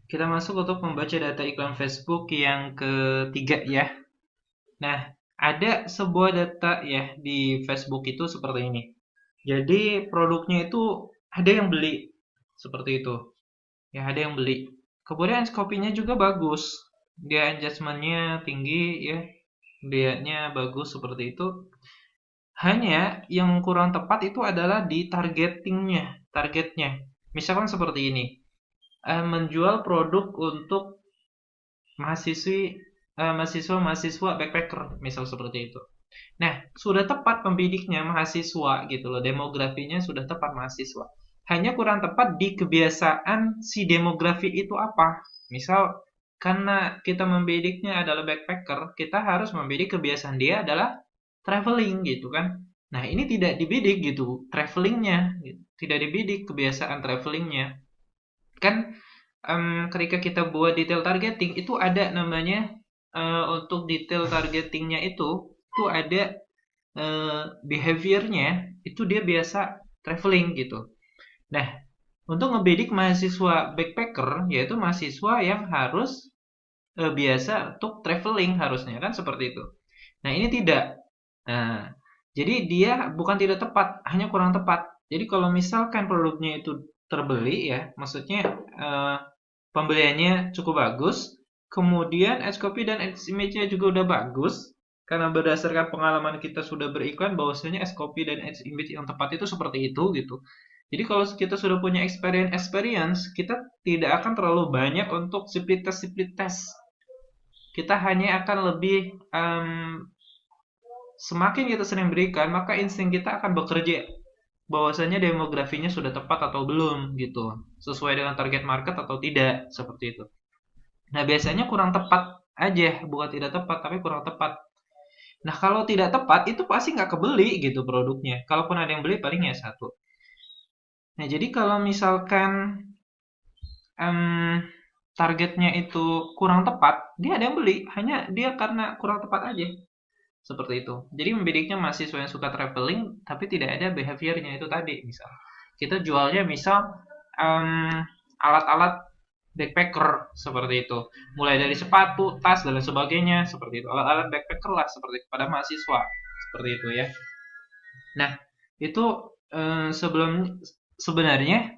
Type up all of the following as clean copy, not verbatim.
Kita masuk untuk membaca data iklan Facebook yang ketiga ya. Nah, ada sebuah data ya di Facebook itu seperti ini. Jadi produknya itu ada yang beli seperti itu. Ya, ada yang beli. Kemudian kopinya juga bagus. Dia adjustmentnya tinggi ya. Dianya bagus seperti itu. Hanya yang kurang tepat itu adalah di targetnya. Misalkan seperti ini. Menjual produk untuk mahasiswa backpacker, misal seperti itu. Nah, sudah tepat pembidiknya mahasiswa gitu loh, demografinya sudah tepat mahasiswa. Hanya kurang tepat di kebiasaan si demografi itu apa. Misal, karena kita membidiknya adalah backpacker, kita harus membidik kebiasaan dia adalah traveling gitu kan. Nah, ini tidak dibidik gitu, travelingnya. Gitu. Tidak dibidik kebiasaan travelingnya. Kan ketika kita buat detail targeting itu ada namanya untuk detail targetingnya itu ada behaviornya itu dia biasa traveling gitu. Nah, untuk ngebidik mahasiswa backpacker yaitu mahasiswa yang harus biasa untuk traveling harusnya kan seperti itu. Nah, ini tidak. Nah, jadi dia bukan tidak tepat, hanya kurang tepat. Jadi kalau misalkan produknya itu terbeli ya, maksudnya eh, pembeliannya cukup bagus, kemudian ads copy dan ads image-nya juga udah bagus, karena berdasarkan pengalaman kita sudah beriklan bahwasanya ads copy dan ads image yang tepat itu seperti itu gitu. Jadi kalau kita sudah punya experience, kita tidak akan terlalu banyak untuk split test. Kita hanya akan lebih semakin kita sering berikan, maka insting kita akan bekerja bahwasanya demografinya sudah tepat atau belum gitu, sesuai dengan target market atau tidak, seperti itu. Nah, biasanya kurang tepat aja, bukan tidak tepat, tapi kurang tepat. Nah, kalau tidak tepat, itu pasti nggak kebeli gitu produknya. Kalaupun ada yang beli, paling ya satu. Nah, jadi kalau misalkan em, targetnya itu kurang tepat, dia ada yang beli, hanya dia karena kurang tepat aja. Seperti itu. Jadi membidiknya mahasiswa yang suka traveling, tapi tidak ada behaviornya itu tadi. Misal, kita jualnya misal alat-alat backpacker seperti itu. Mulai dari sepatu, tas dan lain sebagainya seperti itu. Alat-alat backpacker lah seperti itu pada mahasiswa seperti itu ya. Nah, itu sebelum sebenarnya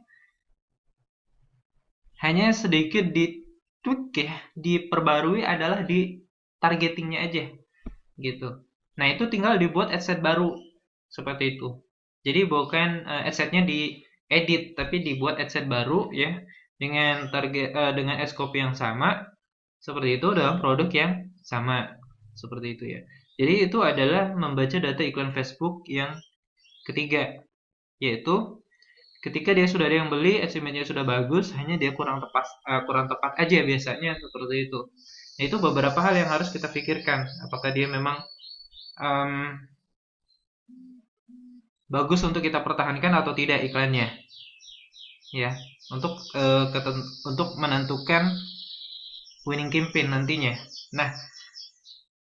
hanya sedikit di tweak ya, diperbarui adalah di targetingnya aja gitu. Nah, itu tinggal dibuat adset baru seperti itu. Jadi bukan adsetnya diedit, tapi dibuat adset baru ya dengan dengan ads copy yang sama seperti itu dalam produk yang sama seperti itu ya. Jadi itu adalah membaca data iklan Facebook yang ketiga, yaitu ketika dia sudah ada yang beli, achievement-nya sudah bagus, hanya dia kurang tepat aja biasanya seperti itu. Nah, itu beberapa hal yang harus kita pikirkan. Apakah dia memang um, bagus untuk kita pertahankan atau tidak iklannya, ya, untuk untuk menentukan winning campaign nantinya. Nah,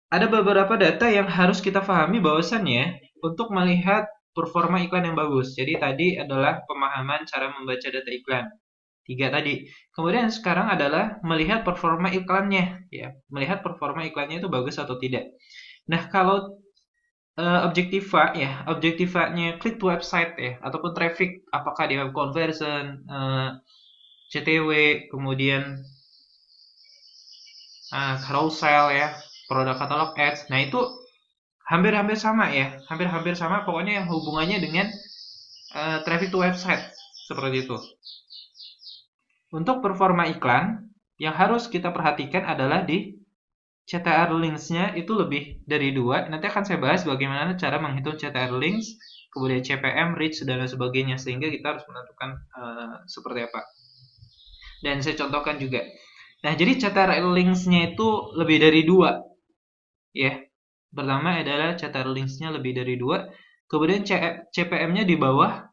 ada beberapa data yang harus kita pahami bahwasannya untuk melihat performa iklan yang bagus. Jadi tadi adalah pemahaman cara membaca data iklan. Tiga tadi. Kemudian sekarang adalah melihat performa iklannya, ya. Melihat performa iklannya itu bagus atau tidak. Nah, kalau objektiva ya, objektivanya klik to website ya, ataupun traffic, apakah di web conversion, CTW, kemudian carousel ya, produk katalog ads. Nah, itu hampir-hampir sama ya, hampir-hampir sama pokoknya yang hubungannya dengan traffic to website seperti itu. Untuk performa iklan yang harus kita perhatikan adalah di CTR links-nya itu lebih dari 2. Nanti akan saya bahas bagaimana cara menghitung CTR links, kemudian CPM, reach, dan lain sebagainya. Sehingga kita harus menentukan seperti apa. Dan saya contohkan juga. Nah, jadi CTR links-nya itu lebih dari 2. Ya. Pertama adalah CTR links-nya lebih dari 2. Kemudian CPM-nya di bawah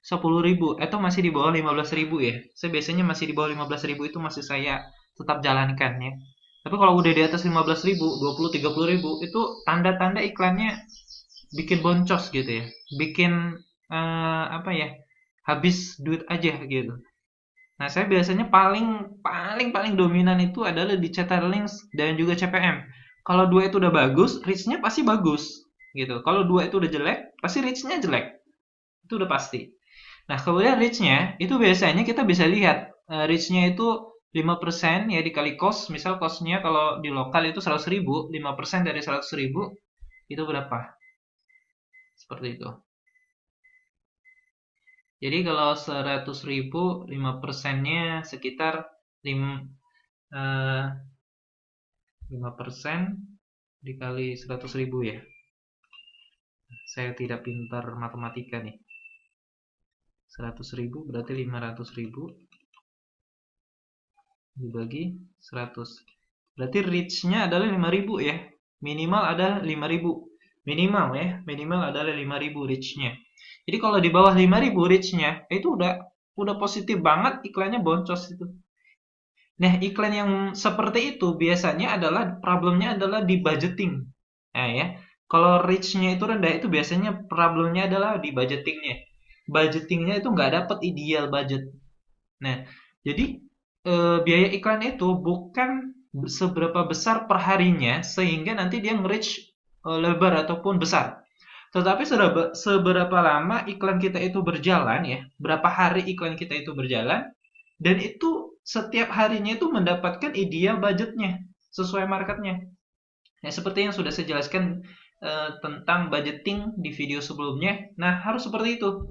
10.000 atau masih di bawah 15.000 ya. Saya biasanya masih di bawah 15.000 itu masih saya tetap jalankan ya. Tapi kalau udah di atas 15.000, 20, 30.000 itu tanda-tanda iklannya bikin boncos gitu ya. Bikin apa ya? Habis duit aja gitu. Nah, saya biasanya paling dominan itu adalah di Chatterlinks dan juga CPM. Kalau dua itu udah bagus, reach-nya pasti bagus gitu. Kalau dua itu udah jelek, pasti reach-nya jelek. Itu udah pasti. Nah, kemudian reach-nya itu biasanya kita bisa lihat reach-nya itu 5% ya dikali cost. Misal cost-nya kalau di lokal itu 100.000, 5% dari 100.000 itu berapa? Seperti itu. Jadi kalau 100.000, 5%-nya sekitar 5% dikali 100.000 ya. Saya tidak pintar matematika nih. 100.000 berarti 500.000 dibagi 100. Berarti reach-nya adalah 5.000 ya. Minimal adalah 5.000. Minimal ya, minimal adalah 5.000 reach-nya. Jadi kalau di bawah 5.000 reach-nya, itu udah positif banget, iklannya boncos itu. Nah, iklan yang seperti itu biasanya adalah problemnya adalah di budgeting. Nah ya, kalau reach-nya itu rendah itu biasanya problemnya adalah di budgetingnya. Budgetingnya itu nggak dapat ideal budget. Nah, jadi biaya iklan itu bukan seberapa besar per harinya sehingga nanti dia nge-reach lebar ataupun besar. Tetapi seberapa lama iklan kita itu berjalan ya, berapa hari iklan kita itu berjalan, dan itu setiap harinya itu mendapatkan ideal budgetnya sesuai marketnya. Nah, seperti yang sudah saya jelaskan tentang budgeting di video sebelumnya. Nah, harus seperti itu.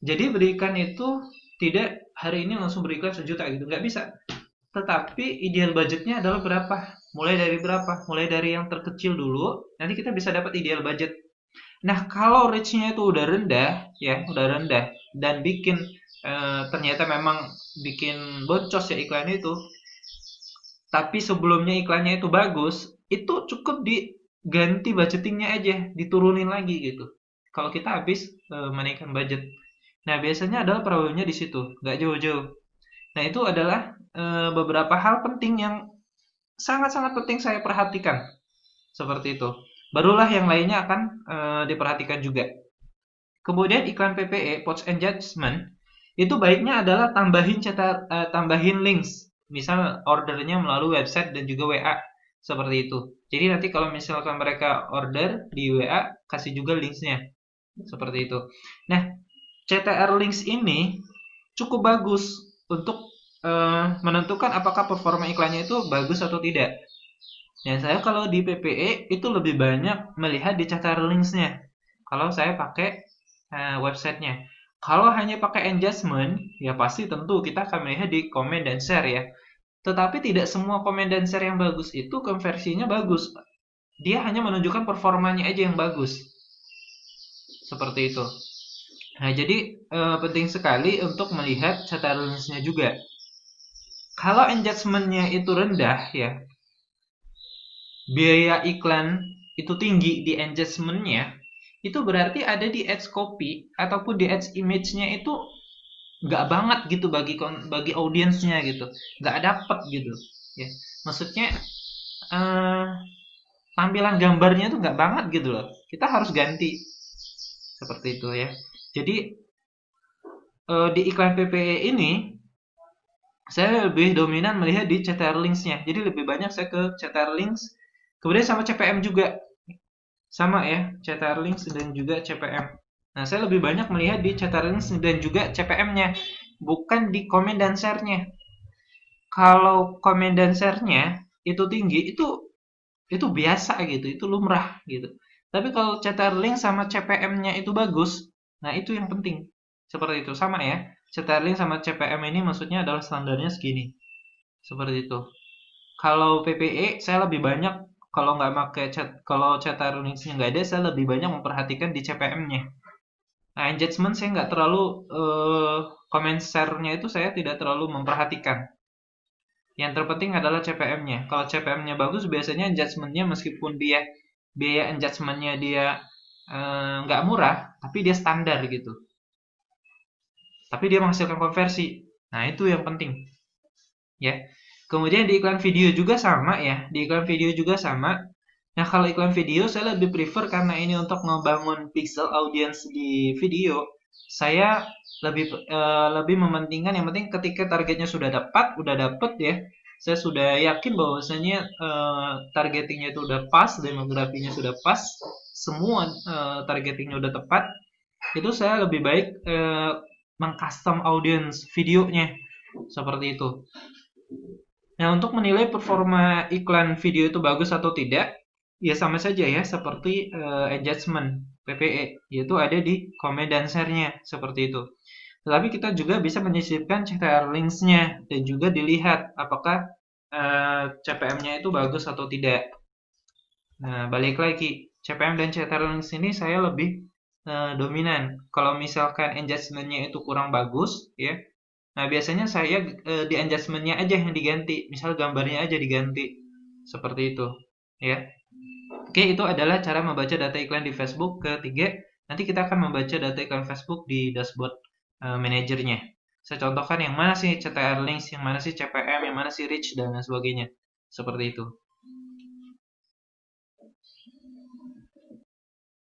Jadi berikan itu tidak hari ini langsung berikan 1 juta gitu, nggak bisa. Tetapi ideal budgetnya adalah berapa? Mulai dari berapa? Mulai dari yang terkecil dulu, nanti kita bisa dapat ideal budget. Nah, kalau reach-nya itu udah rendah, ya, udah rendah, dan bikin ternyata memang bikin boncos ya iklan itu, tapi sebelumnya iklannya itu bagus, itu cukup diganti budgetingnya aja, diturunin lagi gitu. Kalau kita habis menaikkan budget. Nah, biasanya adalah problemnya di situ, nggak jauh-jauh. Nah, itu adalah beberapa hal penting yang sangat-sangat penting saya perhatikan. Seperti itu. Barulah yang lainnya akan diperhatikan juga. Kemudian iklan PPE, Post Engagement, itu baiknya adalah tambahin links. Misal ordernya melalui website dan juga WA. Seperti itu. Jadi nanti kalau misalkan mereka order di WA, kasih juga linksnya. Seperti itu. Nah, CTR links ini cukup bagus untuk menentukan apakah performa iklannya itu bagus atau tidak. Dan saya kalau di PPE itu lebih banyak melihat di CTR links-nya. Kalau saya pakai websitenya. Kalau hanya pakai engagement, ya pasti tentu kita akan melihat di komen dan share ya. Tetapi tidak semua komen dan share yang bagus itu konversinya bagus. Dia hanya menunjukkan performanya aja yang bagus. Seperti itu. Nah, jadi penting sekali untuk melihat CTR links-nya juga. Kalau engagement-nya itu rendah ya, biaya iklan itu tinggi di engagement-nya, itu berarti ada di ads copy ataupun di ads image-nya itu nggak banget gitu bagi audiensnya gitu, nggak dapet gitu ya. Maksudnya tampilan gambarnya tuh nggak banget gitu loh. Kita harus ganti seperti itu ya. Jadi di iklan PPE ini saya lebih dominan melihat di CTR links-nya. Jadi lebih banyak saya ke CTR links. Kemudian sama CPM juga. Sama ya, CTR links dan juga CPM. Nah, saya lebih banyak melihat di CTR links dan juga CPM-nya. Bukan di komen dan share-nya. Kalau komen dan share-nya itu tinggi, itu biasa gitu. Itu lumrah gitu. Tapi kalau CTR link sama CPM-nya itu bagus, nah itu yang penting. Seperti itu, sama ya. CTR link sama CPM ini maksudnya adalah standarnya segini. Seperti itu. Kalau PPE saya lebih banyak kalau nggak pakai kalau CTR links-nya nggak ada, saya lebih banyak memperhatikan di CPM-nya. Nah, engagement saya nggak terlalu comment share-nya itu saya tidak terlalu memperhatikan. Yang terpenting adalah CPM-nya. Kalau CPM-nya bagus, biasanya engagement-nya meskipun dia biaya engagement-nya dia nggak murah, tapi dia standar gitu. Tapi dia menghasilkan konversi. Nah, itu yang penting. Ya. Kemudian di iklan video juga sama ya. Di iklan video juga sama. Nah, kalau iklan video saya lebih prefer karena ini untuk membangun pixel audience di video. Saya lebih mementingkan yang penting ketika targetnya sudah dapat ya, saya sudah yakin bahwasanya targetingnya itu udah pas, demografinya sudah pas, semua targetingnya udah tepat, itu saya lebih baik mengcustom audience videonya seperti itu. Nah, untuk menilai performa iklan video itu bagus atau tidak, ya sama saja ya seperti engagement PPE, yaitu ada di komen dan share-nya seperti itu. Tetapi kita juga bisa menyisipkan CTR links-nya dan juga dilihat apakah CPM-nya itu bagus atau tidak. Nah, balik lagi, CPM dan CTR links ini saya lebih dominan. Kalau misalkan engagement-nya itu kurang bagus, ya. Nah, biasanya saya di adjustment-nya aja yang diganti. Misal gambarnya aja diganti. Seperti itu, ya. Oke, itu adalah cara membaca data iklan di Facebook. Ketiga, nanti kita akan membaca data iklan Facebook di dashboard manajernya. Saya contohkan yang mana sih CTR links, yang mana sih CPM, yang mana sih reach, dan sebagainya. Seperti itu.